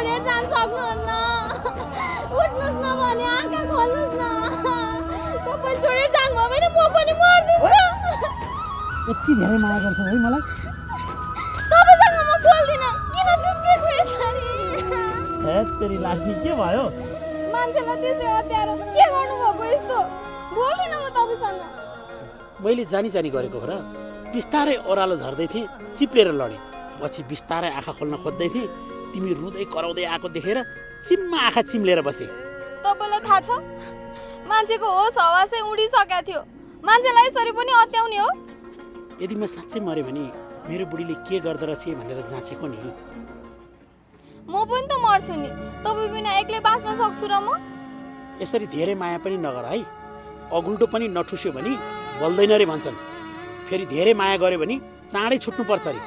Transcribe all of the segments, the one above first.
छोडेर जान सक्नुहुन्न उठ्नुस् न भने आँखा खोल्नुस् न तपाईले छोडेर जानुभयो भने म पनि मर्दिन्छु यति धेरै माया गर्छ है मलाई तपाईसँग म बोल्दिन किन जिस्केको यसरी ए तेरी लागी के भयो मान्छेलाई त्यसै अत्यारो के गर्नुभएको यस्तो बोल्दिन म तपाईसँग मैले जानी जानी गरेको हो र बिस्तारै ओह्रालो झर्दै थिएँ चिप्लेर लडेँ पछि बिस्तारै आँखा खोल्न खोज्दै थिएँ तिमी रुँदै कराउँदै आएको देखेर चिम्मा आँखा चिम्लेर बसे तपाईलाई थाहा छ मान्छेको होस हवास उडिसकेको थियो मान्छेलाई यसरी पनि अत्याउने हो यदि म साँच्चै मरेँ भने मेरो बुढीले के गर्दो रहेछ भनेर जाँचेको नि म पनि त मर्छु नि तपाईँ बिना एक्लै बाँच्न सक्छु र म यसरी धेरै माया पनि नगर है अगुल्टो पनि नठुस्यो भने बोल्दैन रे भन्छन् फेरि धेरै माया गर्यो भने चाँडै छुट्नुपर्छ अरे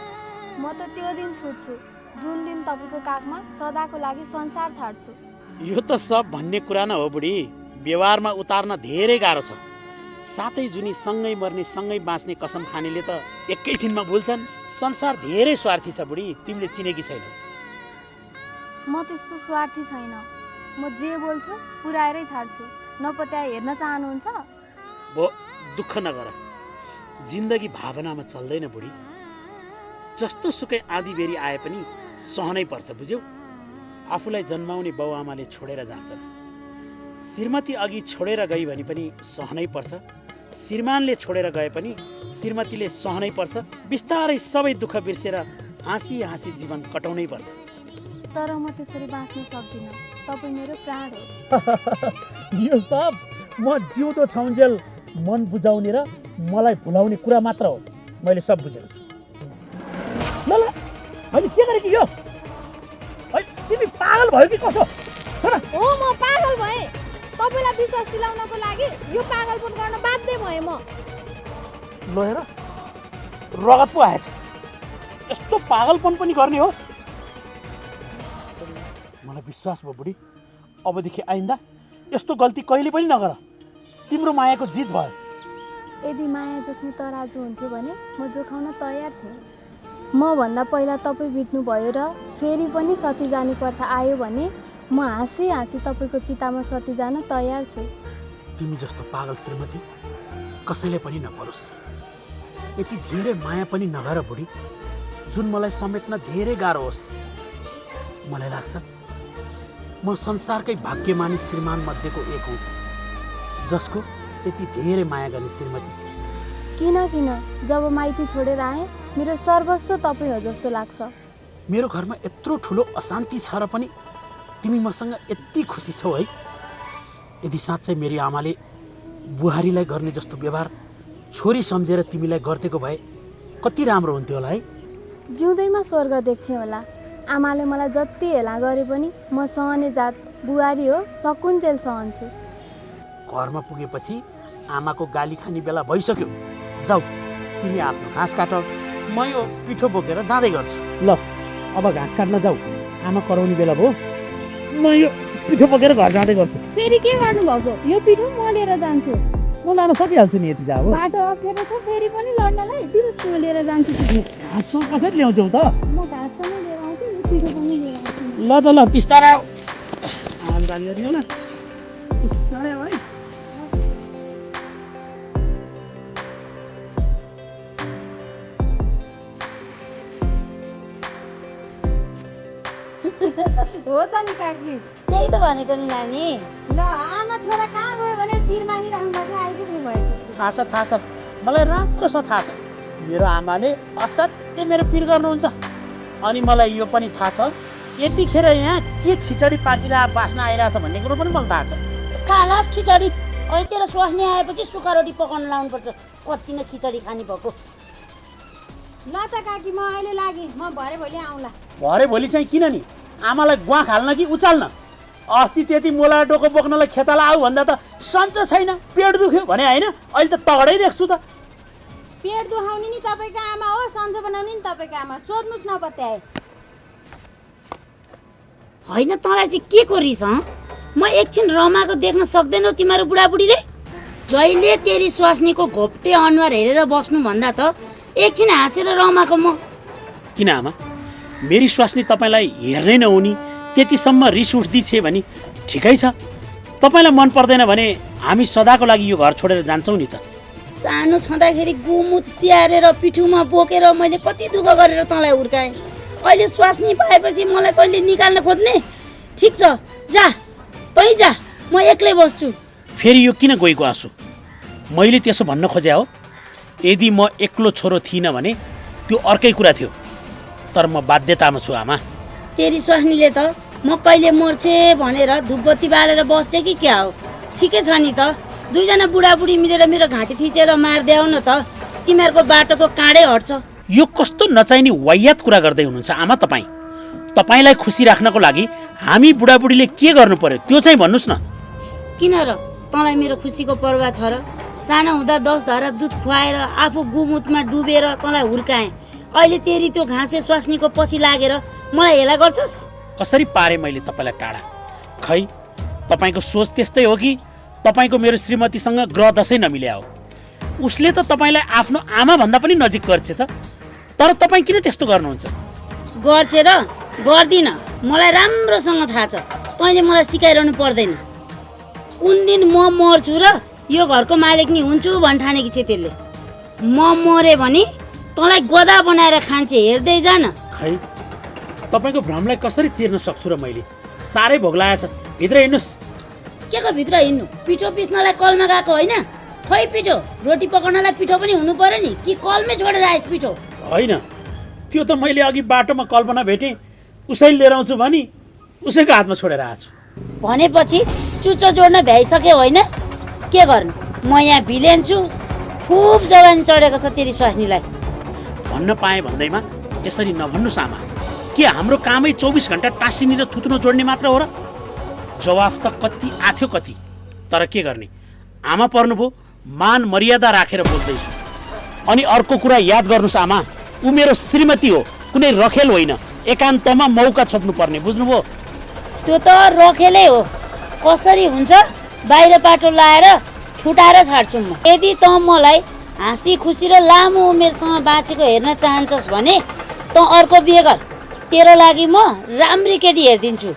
म त त्यो दिन छुट्छु जुन दिन तपाईँको काखमा सदाको लागि संसार छाड्छु यो त सब भन्ने कुरा न हो बुढी व्यवहारमा उतार्न धेरै गाह्रो छ सातै जुनी सँगै मर्ने सँगै बाँच्ने कसम खानेले त एकैछिनमा भुल्छन् संसार धेरै स्वार्थी छ बुढी तिमीले चिनेकी छैनौ म त्यस्तो स्वार्थी छैन म जे बोल्छु पुऱ्याएरै छाड्छु नपत्याए हेर्न चाहनुहुन्छ भो दुःख नगर जिन्दगी भावनामा चल्दैन बुढी जस्तो सुकै आँधी बेरी आए पनि सहनै पर्छ बुझ्यौ आफूलाई जन्माउने बाउआमाले छोडेर जान्छन् श्रीमती अघि छोडेर गई भने पनि सहनै पर्छ श्रीमानले छोडेर गए पनि श्रीमतीले सहनै पर्छ बिस्तारै सबै दुःख बिर्सेर हाँसी हाँसी जीवन कटाउनै पर्छ तर म त्यसरी बाँच्न सक्दिनँ तपाईँ मेरो प्राण हो यो सब म जिउँदो छौन्जेल मन बुझाउने र मलाई भुलाउने कुरा मात्र हो मैले सब बुझेको छु ल ल अहिले के गरेकी यो तिमी पागल भयो कि कसो हो म पागल भएँ तपाईँलाई विश्वास दिलाउनको लागि यो पागलपन गर्न बाध्य भएँ म ल हेर रगत पो आएछ यस्तो पागलपन पनि गर्ने हो मलाई विश्वास भयो बुढी अबदेखि आइन्दा यस्तो गल्ती कहिले पनि नगर तिम्रो मायाको जित भयो यदि माया जोख्ने तराजु हुन्थ्यो भने म जोखाउन तयार थिएँ म भन्दा पहिला तपाईँ बित्नुभयो र फेरि पनि सती जाने प्रथा आयो भने म हाँसी हाँसी तपाईँको चितामा सती जान तयार छु तिमी जस्तो पागल श्रीमती कसैले पनि नपरोस् यति धेरै माया पनि नगर बुढी जुन मलाई समेट्न धेरै गाह्रो होस् मलाई लाग्छ म संसारकै भाग्यमानी श्रीमान मध्येको एक हुँ जसको यति धेरै माया गर्ने श्रीमती छ किन जब माइती छोडेर आएँ मेरो सर्वस्व तपाईँ हो जस्तो लाग्छ मेरो घरमा यत्रो ठुलो अशान्ति छ र पनि तिमी मसँग यति खुसी छौ है यदि साँच्चै मेरी आमाले बुहारीलाई गर्ने जस्तो व्यवहार छोरी सम्झेर तिमीलाई गरिदिएको भए कति राम्रो हुन्थ्यो होला है जिउँदैमा स्वर्ग देख्थेँ होला आमाले मलाई जति हेला गरे पनि म सहने जात बुहारी हो सकुन्जेल सहन्छु घरमा पुगेपछि आमाको गाली खाने बेला भइसक्यो जाऊ तिमी आफ्नो घाँस काट म यो पिठो बोकेर जाँदै गर्छु ल अब घाँस काट्न जाऊ आमा कराउने बेला भयो म यो पिठो बोकेर घर जाँदै गर्छु फेरि के गर्नुभएको यो पिठो म लिएर जान्छु म लान सकिहाल्छु नि यति जा हो बाटो अप्ठ्यारो छ फेरि पनि लड्नलाई पिठो म लिएर जान्छु घाँसमा कसरी ल्याउँछौ त म घाँस पनि लिएर आउँछु यो पिठो पनि लिएर आउँछु ल त ल बिस्तारै आमदानी गरियो न बिस्तारै है हो त नि काकी त्यही त भनेको नि नानी ल आमा छोरा कहाँ गयो भने पिर मागिराख्नु भएको आइपुग्नु भएको थाहा छ मलाई राम्रोसँग थाहा छ मेरो आमाले असाध्यै मेरो पिर गर्नुहुन्छ अनि मलाई यो पनि थाहा छ यतिखेर यहाँ के खिचडी पाकिरा बास्ना आइरहेछ भन्ने कुरो पनि मलाई थाहा छ खालास खिचडी अहिले तेरो स्वास्नी आएपछि सुक्खा रोटी पकाउन लाउनुपर्छ कति नै खिचडी खाने भएको ल त काकी म अहिले लागेँ म भरे भोलि आउँला भरे भोलि चाहिँ किन नि आमालाई गुवा हाल्न कि उचाल्न अस्ति त्यति मोला डोको बोक्नलाई खेताला आऊ भन्दा त सन्चो छैन पेट दुख्यो भने होइन अहिले त तगडै देख्छु त पेट दुखाउने नि तपाईँको आमा हो सन्चो बनाउने नि तपाईँको आमा सोध्नुहोस् नपत्याए होइन तँलाई चाहिँ के को रिस म एकछिन रमाको देख्न सक्दैनौ तिमीहरू बुढाबुढीले जहिले तेरी स्वास्नीको घोप्टे अनुहार हेरेर बस्नु भन्दा त एकछिन हाँसेर रमाको म किन आमा मेरी स्वास्नी तपाईँलाई हेर्नै नहुने त्यतिसम्म रिस उठ्दैछ भने ठिकै छ। तपाईँलाई मन पर्दैन भने हामी सदाको लागि यो घर छोडेर जान्छौँ नि त। सानो छँदाखेरि गुमुत स्याहारेर पिठुमा बोकेर मैले कति दुःख गरेर तँलाई हुर्काएँ। अहिले स्वास्नी पाएपछि मलाई तैँले निकाल्न खोज्ने? ठिक छ, जा तै जा, म एक्लै बस्छु। फेरि यो किन गएको आँसु? मैले त्यसो भन्न खोजे हो? यदि म एक्लो छोरो थिइनँ भने त्यो अर्कै कुरा थियो, तर म बाध्यतामा छु आमा। तेरी स्वास्नीले त म कहिले मर्छे भनेर धुपबत्ती बालेर बस्छ कि क्या हो? ठिकै छ नि त, दुईजना बुढाबुढी मिलेर मेरो घाँटी थिचेर मारिदेऊ न त, तिमीहरूको बाटोको काँडै हट्छ। यो कस्तो नचाहिने वाहियात कुरा गर्दै हुनुहुन्छ आमा तपाईँ? तपाईँलाई खुसी राख्नको लागि हामी बुढाबुढीले के गर्नु पर्यो त्यो चाहिँ भन्नुहोस् न। किन र, तँलाई मेरो खुसीको पर्वाह छ र? सानो हुँदा 10 धारा दुध खुवाएर आफू गुमुतमा डुबेर तँलाई हुर्काएँ। अहिले तेरी त्यो घाँसे स्वास्नीको पछि लागेर मलाई हेला गर्छस्? कसरी पारे मैले तपाईँलाई टाढा? खै तपाईँको सोच त्यस्तै हो कि तपाईँको मेरो श्रीमतीसँग ग्रह दशै नमिल्या हो? उसले त तपाईँलाई आफ्नो आमाभन्दा पनि नजिक गर्छ त, तर तपाईँ किन त्यस्तो गर्नुहुन्छ? गर्छ र गर्दिन, मलाई राम्रोसँग थाहा छ। तैँले मलाई सिकाइरहनु पर्दैन। कुन दिन म मर्छु र यो घरको मालिकनी हुन्छु भन्ठानेकी छ त्यसले। म मरे भने तँलाई गदा बनाएर खान्छे, हेर्दै जान। खै तपाईँको भ्रमलाई कसरी चिर्न सक्छु र मैले? साह्रै भोग लागेछ, भित्र हिँड्नुहोस्। के को भित्र हिँड्नु? पिठो पिस्नलाई कलमा गएको होइन? खै पिठो, रोटी पकाउनलाई पिठो पनि हुनु पर्यो नि, कि कलमै छोडेर आएछ पिठो? होइन, त्यो त मैले अघि बाटोमा कल्पना भेटेँ, उसैले लिएर आउँछु भनी उसैको हातमा छोडेर आएको छु। भनेपछि चुच्चो जोड्न भ्याइसक्यो होइन? के गर्नु, म यहाँ भिलेन छु। खुब जवानी चढेको छ तेरी स्वास्नीलाई। भन्न पाएँ भन्दैमा यसरी नभन्नुहोस् आमा। के हाम्रो कामै 24 घन्टा टाँसिनी र थुत्नो जोड्ने मात्र हो र? जवाफ त कति आथ्यो कति, तर के गर्ने, आमा पर्नुभयो, मान मर्यादा राखेर बोल्दैछु। अनि अर्को कुरा याद गर्नुहोस् आमा, ऊ मेरो श्रीमती हो, कुनै रखेल होइन। एकान्तमा मौका छोप्नु पर्ने, बुझ्नुभयो? त्यो त रखेलै हो। कसरी हुन्छ? बाहिर पाटो लाएर छुटाएर छाड्छु म। यदि त मलाई हाँसी खुसी र लामो उमेरसँग बाँचेको हेर्न चाहन्छस् भने त अर्को बिहे गर। तेरो लागि म राम्री केटी हेरिदिन्छु।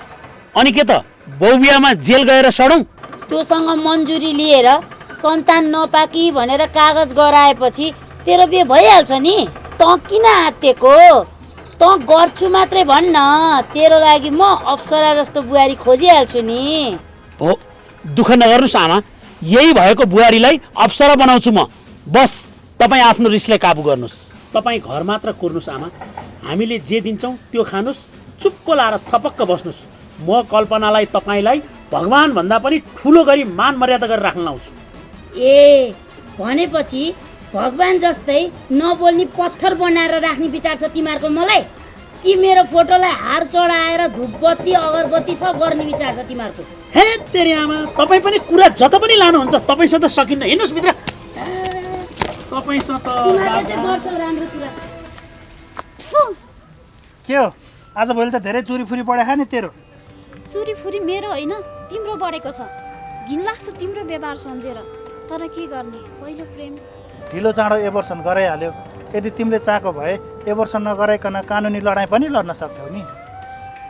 अनि के त बौबियामा जेल गएर सडौँ? तँसँग मन्जुरी लिएर सन्तान नपाकी भनेर कागज गराएपछि तेरो बिहे भइहाल्छ नि। त किन आत्तिएको? त गर्छु मात्रै भन्न, तेरो लागि म अप्सरा जस्तो बुहारी खोजिहाल्छु नि। हो, दुःख नगर्नुहोस् आमा, यही भएको बुहारीलाई अप्सरा बनाउँछु म। बस तपाईँ आफ्नो रिसलाई काबु गर्नुहोस्। तपाईँ घर मात्र कुर्नुहोस् आमा, हामीले जे दिन्छौँ त्यो खानुहोस्, चुप्को लाएर थपक्क बस्नुहोस्। म कल्पनालाई तपाईँलाई भगवान भन्दा पनि ठुलो गरी मान मर्यादा गरेर राख्न लाउँछु। ए भनेपछि भगवान जस्तै नबोल्ने पत्थर बनाएर राख्ने विचार छ तिमीहरूको मलाई? कि मेरो फोटोलाई हार चढाएर धुपबत्ती अगरबत्ती सब गर्ने विचार छ तिमीहरूको? हे तेरी आमा, तपाईँ पनि कुरा जता पनि लानुहुन्छ। तपाईँसँग त सकिन्न, हिँड्नुहोस् भित्र। तपाईँसँग त तिमीहरूले चाहिँ गर्छौ राम्रो कुरा। के हो, आज भोलि त धेरै चुरीफुरी पढेखा नि तेरो? चुरीफुरी मेरो होइन, तिम्रो बढेको छ। घिन लाग्छ तिम्रो व्यवहार सम्झेर, तर के गर्ने, पहिलो प्रेम। ढिलो चाँडो एबर्सन गराइहाल्यो। यदि तिमीले चाहेको भए एबर्सन नगराइकन कानुनी लडाइँ पनि लड्न सक्थ्यौ नि।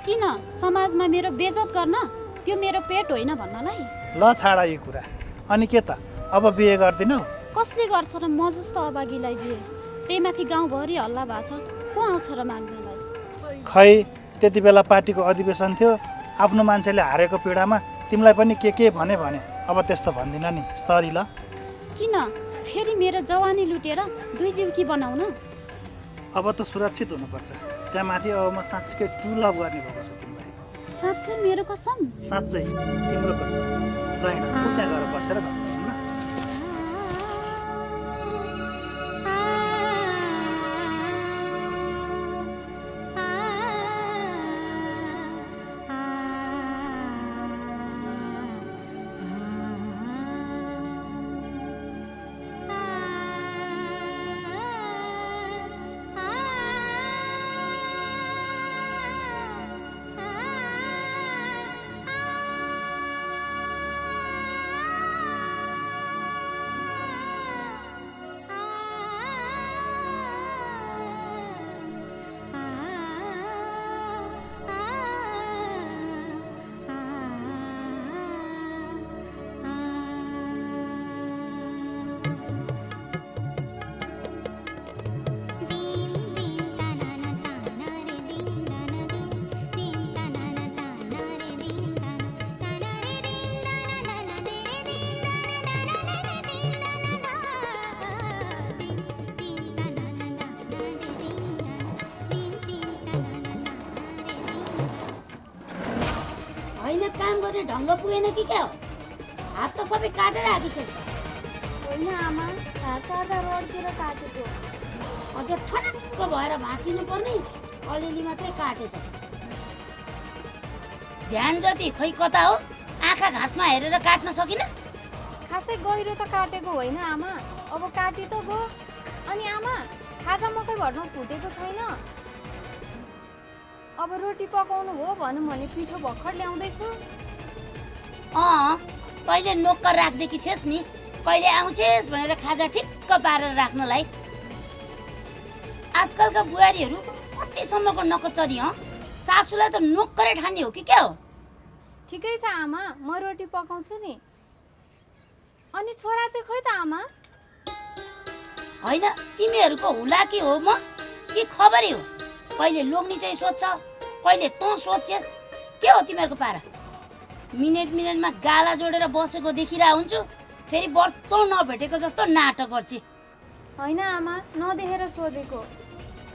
किन समाजमा मेरो बेइज्जत गर्न? त्यो मेरो पेट होइन भन्नलाई? ल छाडा यी कुरा। अनि के त, अब बिहे गर्दिनौ? कसले गर्छ र म जस्तो अभागीलाई बिहे? त्यही माथि गाउँभरि हल्ला भएको छ, को आउँछ र माग्नेलाई? खै त्यति बेला पार्टीको अधिवेशन थियो, आफ्नो मान्छेले हारेको पीडामा तिमीलाई पनि के भने। अब त्यस्तो भन्दिन नि, सरी ल। किन फेरि मेरो जवानी लुटेर दुई जीवकी बनाउन? अब त सुरक्षित हुनुपर्छ। त्यहाँ माथि अब म साँच्चीकै ट्रु लभ गर्ने भएको छु तिमीलाई। साँच्चै मेरो कसम? साँच्चै तिम्रो कसम। ल हिँड, त्यहाँ गएर बसेर भन्नु ल। मिहिनेत काम गर्ने ढङ्ग पुगेन कि क्या हो? हात त सबै काटेर आँकिछस्। होइन आमा, घाँस काट्दा रोडतिर काटेको। अझ ठनक्क भएर भाँचिनु पर्ने अलिअलि मात्रै काटेछ। ध्यान जति खोइ कता हो? आँखा घाँसमा हेरेर काट्न सकिनस्? खासै गहिरो त काटेको होइन आमा, अब काटी त गयो। अनि आमा, खाजा मकै भर्न फुटेको छैन। अब रोटी पकाउनु हो भनौँ भने पिठो भर्खर ल्याउँदैछु। तैँले नोकर राखिदिएकी छेस् नि, कहिले आउँछेस् भनेर खाजा ठिक्क पारेर राख्नलाई। आजकलका बुहारीहरू कतिसम्मको नकचरी हँ? सासूलाई त नोकरै ठान्ने हो कि क्या हो? ठिकै छ आमा, म रोटी पकाउँछु नि। अनि छोरा चाहिँ खोइ त आमा? होइन, तिमीहरूको हुला कि हो म कि खबरै हो? कहिले लोग्नी चाहिँ सोध्छ, कहिले तँ सोध्छेस्। के हो तिमीहरूको पारा? मिनेटमा गाला जोडेर बसेको देखिरहेको हुन्छु, फेरि वर्षौँ नभेटेको जस्तो नाटक गर्छ। होइन आमा, नदेखेर सोधेको।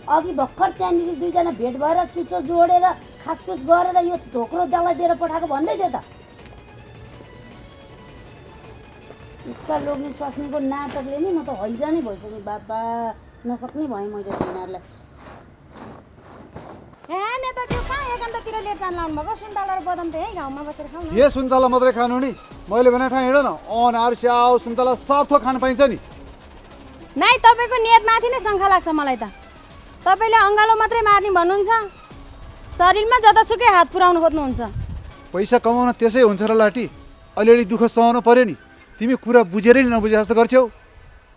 अघि भर्खर त्यहाँनिर दुईजना भेट भएर चुच्चो जोडेर खासखुस गरेर यो ढोक्रो दलाई दिएर पठाएको भन्दै थियो त। यसका लोग्ने स्वास्नीको नाटकले नि म त हैरानै भइसकेँ बाबा, नसक्ने भएँ मैले तिनीहरूलाई। ए नेता, त्यो कहाँ एकान्ततिर लिएर जान लाउनु भएको? सुन्तला र बदाम त यहीँ गाउँमा बसेर खाउँ न। के सुन्तला मात्रै खानु नि? मैले भने ठाउँ हिँड न, अनार स्याउ सुन्तला सब थोक खानु पाइन्छ नि। नाइ, तपाईँको नियतमाथि नै शङ्का लाग्छ मलाई त। तपाईँले अङ्गालो मात्रै मार्ने भन्नुहुन्छ, शरीरमा जतासुकै हात पुर्याउनु खोज्नुहुन्छ। पैसा कमाउन त्यसै हुन्छ र लाटी? अलिअलि दुःख सहनु पर्यो नि। तिमी कुरा बुझेरै नि नबुझे जस्तो गर्छौ।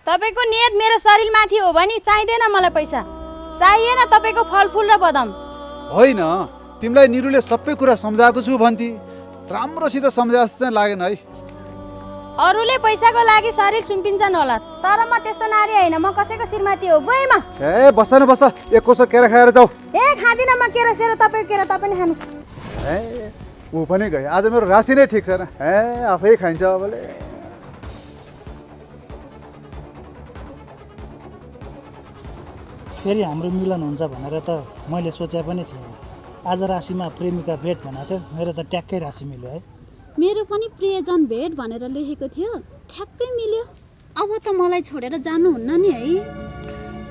तपाईँको नियत मेरो शरीरमाथि हो भने चाहिँदैन मलाई पैसा, चाहिएन तपाईँको फलफुल र बदाम। होइन, तिमीलाई निरुले सबै कुरा सम्झाएको छु भन्थे, राम्रोसित सम्झा जस्तो चाहिँ लागेन है। अरूले पैसाको लागि शरीर सुम्पिन्छन् होला, तर म त्यस्तो नारी होइन। म कसैको श्रीमती हो। गएँ म। ए बस न बस, एक कोसो केरा खाएर जाऊ। ए खाँदिनँ म केरा सेरा, तपाईँको केरा तपाईँ नै खानुहोस्। ए ऊ पनि गयो, आज मेरो राशि नै ठिक छैन। ए आफै खाइन्छ अबले। फेरि हाम्रो मिलन हुन्छ भनेर त मैले सोचे पनि थिइनँ। आज राशिमा प्रेमिका भेट भनेको थियो, मेरो त ट्याक्कै राशि मिल्यो है। मेरो पनि प्रियजन भेट भनेर लेखेको थियो, ठ्याक्कै मिल्यो। अब त मलाई छोडेर जानुहुन्न नि है?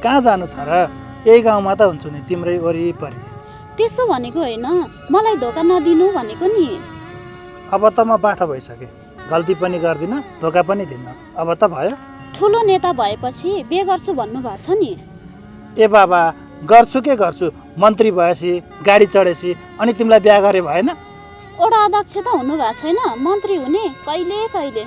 कहाँ जानु छ र? यही गाउँमा त हुन्छु नि, तिम्रै वरिपरि। त्यसो भनेको होइन, मलाई धोका नदिनु भनेको नि। अब त म बाठो भइसकेँ, गल्ती पनि गर्दिनँ, धोका पनि दिन्न। अब त भयो। ठुलो नेता भएपछि बिहे गर्छु भन्नुभएको छ नि। ए बाबा, गर्छु के गर्छु, मन्त्री भएपछि गाडी चढेपछि अनि तिमीलाई बिहा गरे भएन? ओडा अध्यक्ष त हुनुभएको छैन, मन्त्री हुने कहिले कहिले।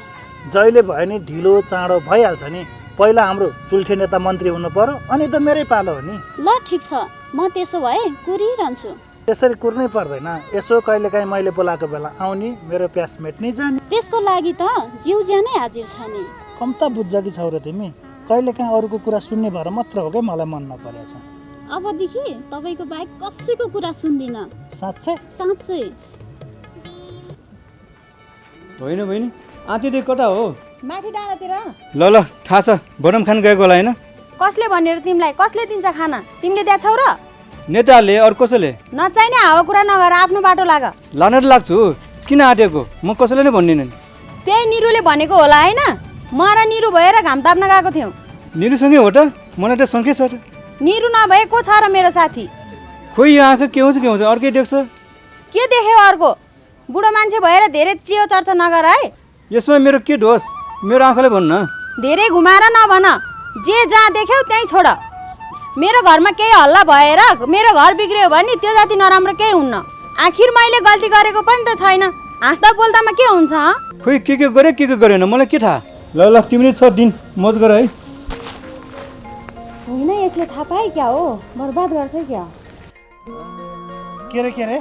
जहिले भयो नि ढिलो चाँडो भइहाल्छ नि। पहिला हाम्रो चुल्ठे नेता मन्त्री हुनु पर्यो, अनि त मेरै पालो हो नि। ल ठिक छ, म त्यसो भए कुरिरहन्छु। त्यसरी कुर्नै पर्दैन, यसो कहिलेकाहीँ मैले बोलाएको बेला आउने, मेरो प्यास मेट्नै जाने। त्यसको लागि त जिउ ज्यानै हाजिर छ नि। कम त बुझ्छ कि छौरा तिमी? कहिलेकाहीँ अरूको कुरा सुन्ने भएर मात्र हो क्या मलाई मन नपरेछ। अबदेखि तपाईँको बाहेक कसैको कुरा सुन्दिनँ। साँच्चै? साँच्चै। होइन बहिनी, आँटी कता हो? माथि डाँडातिर। ल ल थाहा छ, बडम खान गएको होला होइन? कसले भनेर तिमीलाई? कसले दिन्छ खाना? तिमीले दिएको छौ र? नेताहरूले अरू कसैले? नचाहिने हावा कुरा नगर, आफ्नो बाटो लाग। लानेर लाग्छु, किन आँटेको? म कसैले नै भन्दिनँ नि। त्यही निरुले भनेको होला होइन? म र निरु भएर घाम ताप्न गएको थियौँ। निरुसँगै हो त? मलाई त शङ्कै छ त। निरु नभए को छ र मेरो साथी? खोइ यो आँखा के हुन्छ अर्कै देख्छ। के देख्यो अर्को? बुढो मान्छे भएर धेरै चियो चर्चा नगर है। यसमा मेरो के दोष? मेरो आँखाले भन्न। धेरै घुमाएर नभन, जे जहाँ देख्यौ त्यहीँ छोड। मेरो घरमा केही हल्ला भएर मेरो घर बिग्रियो भने त्यो जति नराम्रो केही हुन्न। आखिर मैले गल्ती गरेको पनि त छैन, हाँस्दा बोल्दामा के हुन्छ? खोइ के गरे के गरेन मलाई के थाहा। ल ल तिमीले 6 दिन मौज गर है। होइन, यसले थाहा पाए क्या हो? बर्बाद गर्छ क्या? के रे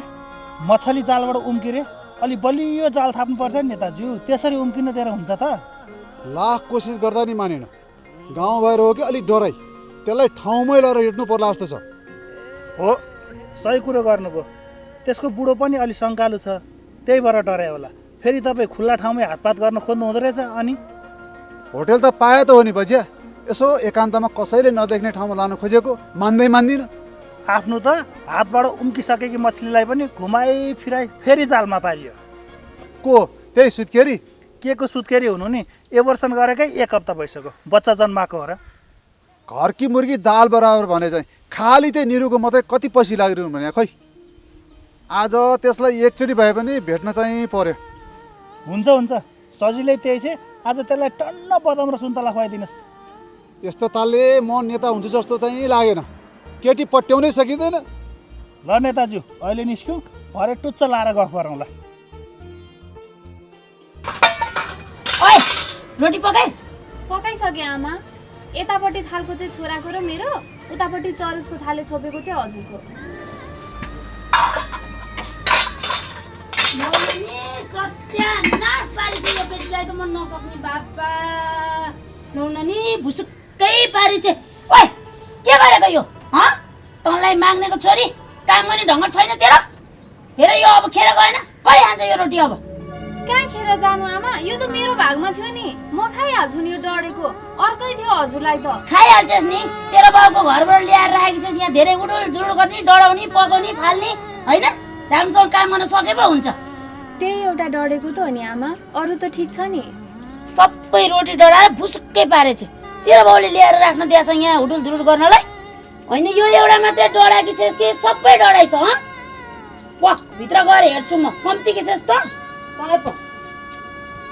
मछली जालबाट उम्किरे अलि बलियो जाल थाप्नु पर्थ्यो नि नेताज्यू, त्यसरी उम्किनु दिएर हुन्छ त? लाख कोसिस गर्दा नि मानेन। गाउँ भएर हो कि अलिक डराइ, त्यसलाई ठाउँमै लगेर हिँड्नु पर्ला जस्तो छ। हो, सही कुरो गर्नुभयो। त्यसको बुढो पनि अलि शङ्कालु छ, त्यही भएर डरायो होला। फेरि तपाईँ खुल्ला ठाउँमै हातपात गर्न खोज्नु हुँदो रहेछ। अनि होटेल त पाए त हो नि बजिया, यसो एकान्तमा कसैले नदेख्ने ठाउँमा लानु खोजेको मान्दिनँ। आफ्नो त हातबाट उम्किसकेकी मछलीलाई पनि घुमाइ फिराइ फेरि जालमा पारियो। को त्यही सुत्केरी? के को सुत्केरी हुनु नि, एबर्सन गरेकै 1 हप्ता भइसक्यो, बच्चा जन्माएको हो र। घरकी मुर्गी दाल बराबर भने चाहिँ खाली त्यही निरुको मात्रै कति पैसा लागिरहनु भने खै। आज त्यसलाई एकचोटि भए पनि भेट्न चाहिँ पर्यो। हुन्छ हुन्छ, सजिलै त्यही छ। आज त्यसलाई टन्न बदाम र सुन्तला खुवाइदिनुहोस्। यस्तो तालले म नेता हुन्छु जस्तो चाहिँ लागेन। केटी पट्याउनै सकिँदैन। ल नेताज्यू, अहिले निस्क्यौँ, भरे टुच्च लाएर गफ गरौँला। ओए रोटी पकाइस्? पकाइसकेँ आमा। यतापट्टि थालको चाहिँ छोराको र मेरो, उतापट्टि चरसको थाले छोपेको चाहिँ हजुरको। सत्यानाश पारिछ यो केटीलाई त म नसक्ने बाबा। नौननी भुसुक्कै पारिछ। ओए के गरेको यो? तँलाई माग्नेको छोरी काम गर्ने ढङ्ग छैन तेरो? हेर यो अब खेर गएन, कहिले खान्छ यो रोटी अब? कहाँ खेर जानु आमा, यो त मेरो भागमा थियो नि, म खाइहाल्छु नि। यो डढेको अर्कै थियो हजुरलाई त। खाइहाल्छस् नि, तेरो बाउको घरबाट ल्याएर राखेको छस् यहाँ। धेरै उडुल दुडुल गर्ने, डढाउने, पकाउने, फाल्ने होइन? राम्रोसँग काम गर्न सके पो हुन्छ। त्यही एउटा डढेको त हो नि आमा, अरू त ठिक छ नि। सबै रोटी डढाएर भुसुक्कै पारेछ। तेरो बाउले ल्याएर राख्न दिएछ यहाँ हुडुल दुडुल गर्नलाई? होइन यो एउटा मात्रै डढाएकी छस् कि सबै डढाइछ? पक भित्र गएर हेर्छु म, कम्ती के छस् त? तँलाई पक।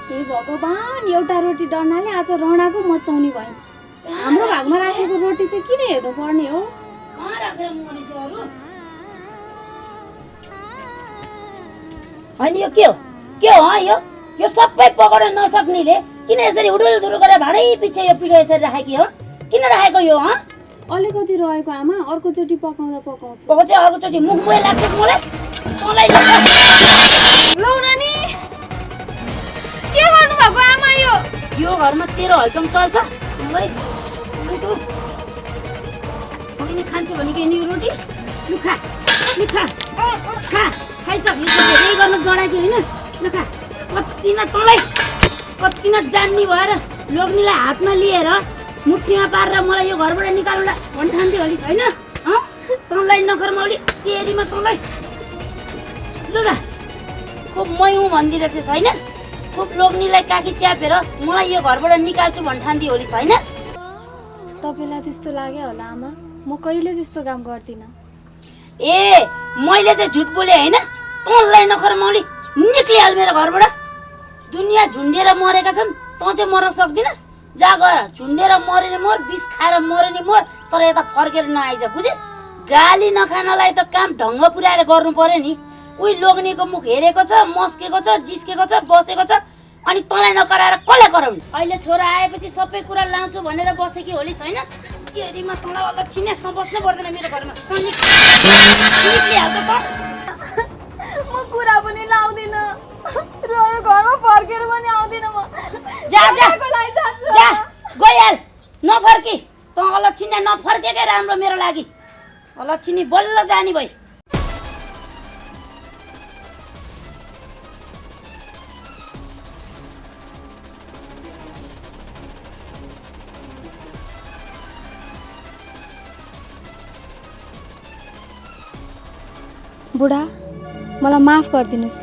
हे भगवान्, एउटा रोटी डढ्नाले आज रणाको मचाउने भयो। हाम्रो भागमा राखेको रोटी चाहिँ किन हेर्नु पर्ने हो? कहाँ राखेर मरेछ अरू? होइन यो के हो? के हो यो सबै पकाउन नसक्नेले किन यसरी हुडुल दुडुल गरेर भाँडै पछि यो पिठो यसरी राखेकी हो? किन राखेको यो? अलिकति रहेको आमा, अर्कोचोटि पकाउँदा पकाउँछु। पकाउ चाहिँ अर्कोचोटि मुख मुहे लाग्छ मलाई। तँलाई लौ नानी, के गर्नु भएको आमा? यो घरमा तेरो हैकम चल्छ? मलाई खान्छु भनेको नि यो रोटी। लु खा, लु खा, खा, खाइसक। यो धेरै गर्न डढाएको होइन? लु खा। कति न जान्ने भएर लोग्नेलाई हातमा लिएर मुठीमा पारेर मलाई यो घरबाट निकाल्नुला भन्ठान्थ्यो अलिक होइन? तँलाई नखरमाउली तेरीमा तँलाई। लु ल, खुब मै हुँ भनिदिरहेछस् होइन? खुब लोग्नेलाई काखी च्यापेर मलाई यो घरबाट निकाल्छु भन्ठान्थ्यो होलिस् होइन? तपाईँलाई त्यस्तो लाग्यो होला आमा, म कहिले त्यस्तो काम गर्दिनँ। ए मैले चाहिँ झुट बोले होइन? तँलाई नखरमाउली निक्लिहाल मेरो घरबाट। दुनियाँ झुन्डेर मरेका छन्, तँ चाहिँ मर्न सक्दिनस्? जा गएर झुन्डेर मरे नि मर, बिक्स खाएर मरे नि मर, तर यता फर्केर नआइज बुझिस्? गाली नखानलाई त काम ढङ्ग पुऱ्याएर गर्नु पर्यो नि। उही लोग्नेको मुख हेरेको छ, मस्केको छ, जिस्केको छ, बसेको छ, अनि तँलाई नकराएर कसले कराउने? अहिले छोरा आएपछि सबै कुरा लाउँछु भनेर बसेकी होलिस् होइन? केरीमा तँलाई होला छिनेस नबस्नु पर्दैन मेरो घरमा। निक्लिहाल्छ त। म कुरा पनि लाउँदिनँ, रह्यो घरमा फर्केर पनि आउँदिनँ म। जा जा जा गइहाल, नफर्की। तँ अलक्षिने नफर्केकै राम्रो मेरो लागि। अलक्षिनी बल्ल जाने भई। बुढा, मलाई माफ गरिदिनुहोस्,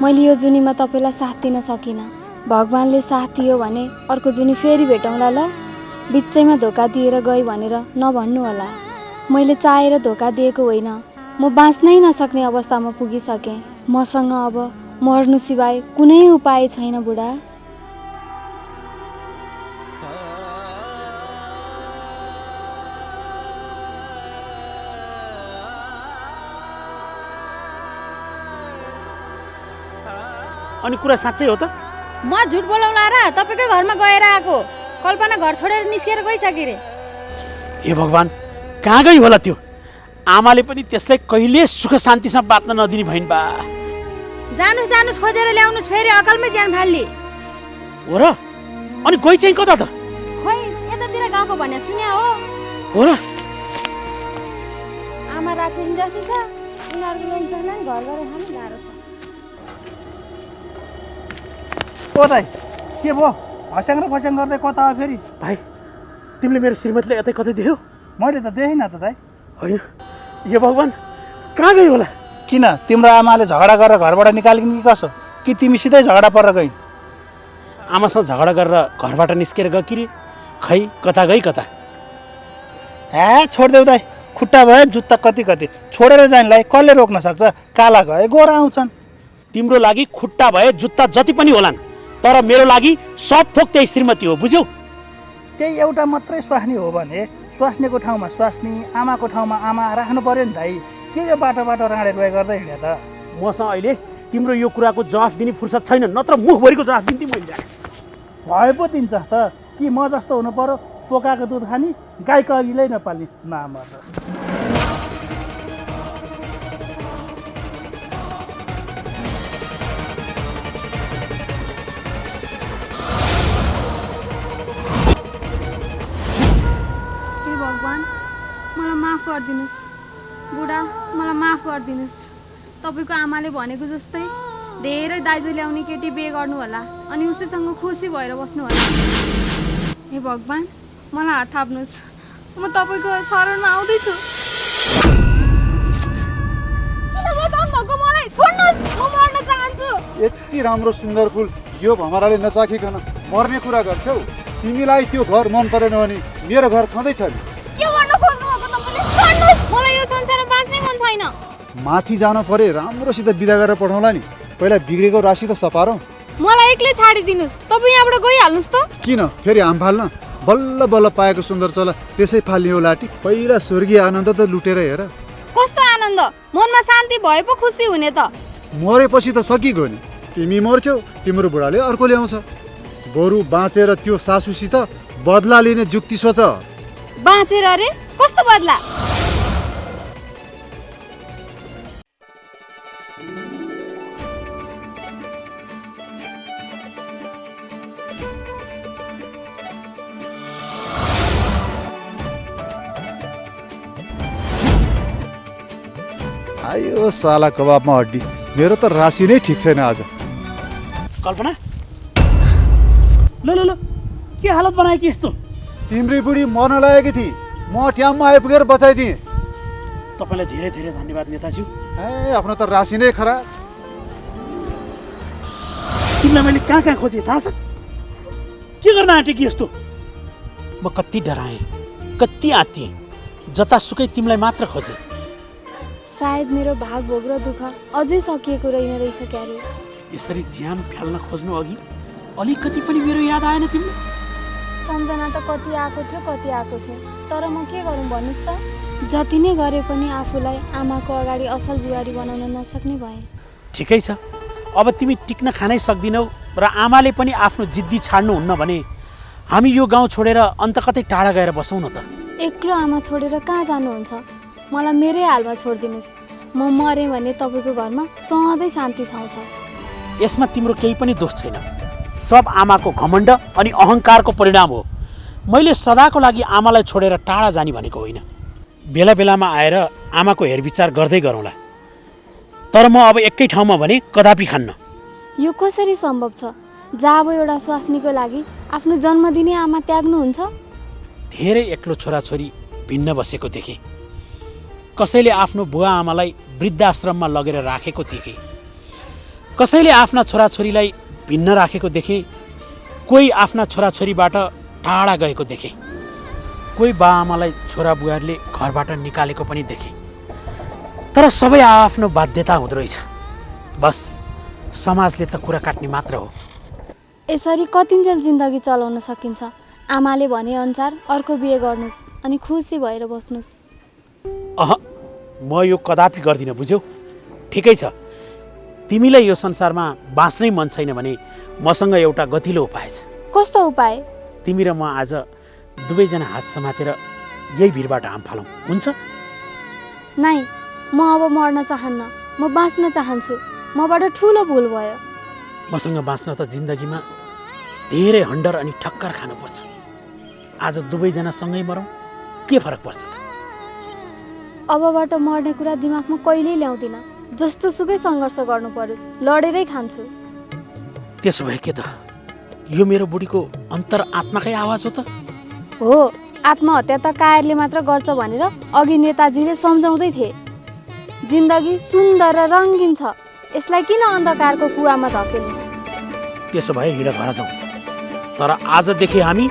मैले यो जुनीमा तपाईँलाई साथ दिन सकिनँ। भगवान्ले साथ दियो भने अर्को जुनी फेरि भेटौँला ल। बिचैमा धोका दिएर गई भनेर नभन्नु होला। मैले चाहेर धोका दिएको होइन, म बाँच्नै नसक्ने अवस्थामा पुगिसकेँ। मसँग अब मर्नु सिवाय कुनै उपाय छैन बुढा। अनि कुरा साँच्चै हो त? म झुट बोलाउला र तपाईँकै घरमा गएर आएको। कल्पना घर छोडेर निस्केर गइसके रे। हे भगवान्, कहाँ गई होला त्यो? आमाले पनि त्यसलाई कहिले सुख शान्तिसँग बाँच्न नदिने भइन् बा। जानुस् जानुस् खोजेर ल्याउनुस्, फेरि अकलमै ज्यान फाल्ली हो र? अनि गई चाहिँ कता त? खोइ यतातिर गएको भने सुन्या हो र? आमा राक्षसी जस्तै छ, उनीहरूको लैजान घर गएर खानु गाह्रो छ। ओ दाइ, के भयो? हस्याङ र फस्याङ गर्दै कता हो फेरि? भाइ, तिमीले मेरो श्रीमतीलाई यतै कतै देख्यौ? मैले त देखिनँ त दाइ। होइन, हे भगवान्, कहाँ गई होला? किन, तिम्रो आमाले झगडा गरेर घरबाट निकालिन् कि कसो? कि तिमीसितै झगडा परेर गइन्? आमासँग झगडा गरेर घरबाट निस्केर गयो कि रे? खै कता गई कता। छोडिदेऊ दाइ, खुट्टा भयो जुत्ता कति कति छोडेर जानेलाई कसले रोक्न सक्छ? काला गए गोरा आउँछन्। तिम्रो लागि खुट्टा भए जुत्ता जति पनि होलान्, तर मेरो लागि सब थोक त्यही श्रीमती हो, बुझ्यौ? त्यही एउटा मात्रै स्वास्नी हो भने स्वास्नीको ठाउँमा स्वास्नी, आमाको ठाउँमा आमा राख्नु पर्यो नि दाइ। के यो बाटो राँडे रुवाई गर्दै हिँडे त? मसँग अहिले तिम्रो यो कुराको जवाफ दिने फुर्सद छैन, नत्र मुखभरिको जवाफ दिन्थेँ मैले। भए पो दिन्छ त, कि म जस्तो हुनु पर्यो पोकाको दुध खाने, गाईको अघिलै नपाल्ने नामर। भगवान् मलाई माफ गरिदिनुहोस्। बुढा मलाई माफ गरिदिनुहोस्। तपाईँको आमाले भनेको जस्तै धेरै दाइजो ल्याउने केटी बिहे गर्नु होला अनि उसैसँग खुसी भएर बस्नु होला। हे भगवान् मलाई हात थाप्नुहोस्, म तपाईँको शरणमा आउँदैछु। किन बचाउनु भएको मलाई? छोड्नुहोस्, म मर्न चाहन्छु। यति राम्रो सुन्दर फुल यो भमराले नचाखिकन मर्ने कुरा गर्छौ? तिमीलाई त्यो घर मन परेन भने मेरो घर छँदैछ नि। के गर्न खोज्नु भएको तपाईँले? छोड्नुहोस्, मलाई यो संसारमा बाँच्नै मन छैन। माथि जानु परे राम्रोसित बिदा गरेर पठाउँला नि। पहिला बिग्रेको राशि त सपारौँ। मलाई एक्लै छाडिदिनुहोस्। तपाईँ यहाँबाट गइहाल्नुहोस् त। किन फेरि हाम फाल्न? बल्ल बल्ल पाएको सुन्दर चला त्यसै फाल्ने हो लाटी। पहिला स्वर्गीय आनन्द त लुटेर हेर। कस्तो आनन्द? मनमा शान्ति भए पो खुसी हुने त। मरेपछि त सकिगयो नि। तिमी मर्छौ, तिम्रो बुढाले अर्को ल्याउँछ। बरु बाँचेर त्यो सासूसित बदला लिने जुक्ति सोच। बाँचेर अरे? कस्तो बदला? आयो साला कबाबमा हड्डी। मेरो त राशि नै ठिक छैन आज। कल्पना, ल ल ल, के हालत बनायो कि यस्तो? तिम्री बुढी मर्न लागेकी थिए, म ट्याममा आइपुगेर बचाइदिएँ। तपाईँलाई धेरै धेरै धन्यवाद नेताज्यू। आफ्नो त राशि नै खराब। तिमीलाई मैले कहाँ कहाँ खोजेँ थाहा छ? के गर्न आँटेँ कि यस्तो? म कति डराएँ, कति आत्तिएँ, जतासुकै तिमीलाई मात्र खोजेँ। सायद मेरो भाग भोग र दुःख अझै सकिएको रहेन रहेछ क्यारे। यसरी ज्यान फ्याल्न खोज्नु अघि अलिकति पनि मेरो याद आएन तिमीलाई? सम्झना त कति आएको थियो कति आएको थियो, तर म के गरौँ भन्नुहोस् त? जति नै गरे पनि आफूलाई आमाको अगाडि असल बुहारी बनाउन नसक्ने भए। ठिकै छ, अब तिमी टिक्न खानै सक्दिनौ र आमाले पनि आफ्नो जिद्दी छाड्नुहुन्न भने हामी यो गाउँ छोडेर अन्त कतै टाढा गएर बसौँ न त। एक्लो आमा छोडेर कहाँ जानुहुन्छ? मलाई मेरै हालमा छोडिदिनुहोस्। म मरेँ भने तपाईँको घरमा सधैँ शान्ति छाउँछ। यसमा तिम्रो केही पनि दोष छैन। सब आमाको घमण्ड अनि अहङ्कारको परिणाम हो। मैले सदाको लागि आमालाई छोडेर टाढा जाने भनेको होइन। बेला बेलामा आएर आमाको हेरविचार गर्दै गरौँला। तर म अब एकै ठाउँमा भने कदापि खान्न। यो कसरी सम्भव छ? जब एउटा स्वास्नीको लागि आफ्नो जन्म दिने आमा त्याग्नुहुन्छ? धेरै एक्लो छोराछोरी भिन्न बसेको देखेँ। कसैले आफ्नो बुवा आमालाई वृद्धाश्रममा लगेर राखेको देखेँ। कसैले आफ्ना छोराछोरीलाई भिन्न राखेको देखेँ। कोही आफ्ना छोराछोरीबाट टाढा गएको देखेँ। कोही बाआमालाई छोरा बुहारीले घरबाट निकालेको पनि देखेँ। तर सबै आफ्नो बाध्यता हुँदो रहेछ। बस समाजले त कुरा काट्ने मात्र हो। यसरी कतिन्जेल जिन्दगी चलाउन सकिन्छ? आमाले भनेअनुसार अर्को बिहे गर्नुहोस् अनि खुसी भएर बस्नुहोस्। म यो कदापि गर्दिनँ, बुझ्यौ? ठिकै छ, तिमीलाई यो संसारमा बाँच्नै मन छैन भने मसँग एउटा गतिलो उपाय छ। कस्तो उपाय? तिमी र म आज दुवैजना हात समातेर यही भिरबाट हाम फालौँ, हुन्छ? नाइ, म अब मर्न चाहन्न। म बाँच्न चाहन्छु। मबाट ठुलो भुल भयो। मसँग बाँच्न त जिन्दगीमा धेरै हन्डर अनि ठक्कर खानुपर्छ। आज दुवैजना सँगै मरौँ, के फरक पर्छ त? अबबाट मर्ने कुरा दिमागमा कहिल्यै ल्याउँदिनँ। जस्तो सुकै सङ्घर्ष गर्नु परोस्, लडेरै खान्छु। त्यसो भए के त? यो मेरो बुढीको अन्तर आत्माकै आवाज हो त? हो, आत्महत्या त कायरले मात्र गर्छ भनेर अघि नेताजीले सम्झाउँदै थिए। जिन्दगी सुन्दर र रङ्गीन छ, यसलाई किन अन्धकारको कुवामा धकेल्नु? त्यसो भए हिँड घर जाउँ। तर आजदेखि हामी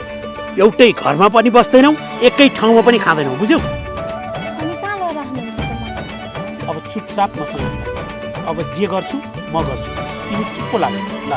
एउटै घरमा पनि बस्दैनौँ, एकै ठाउँमा पनि खाँदैनौँ, बुझ्यौ? अनि कहाँ लिएर राख्नुहुन्छ त मलाई? अब चुपचाप मसँग हिँड। अब जे गर्छु म गर्छु, तिमी चुप्पो लाग्यो ल।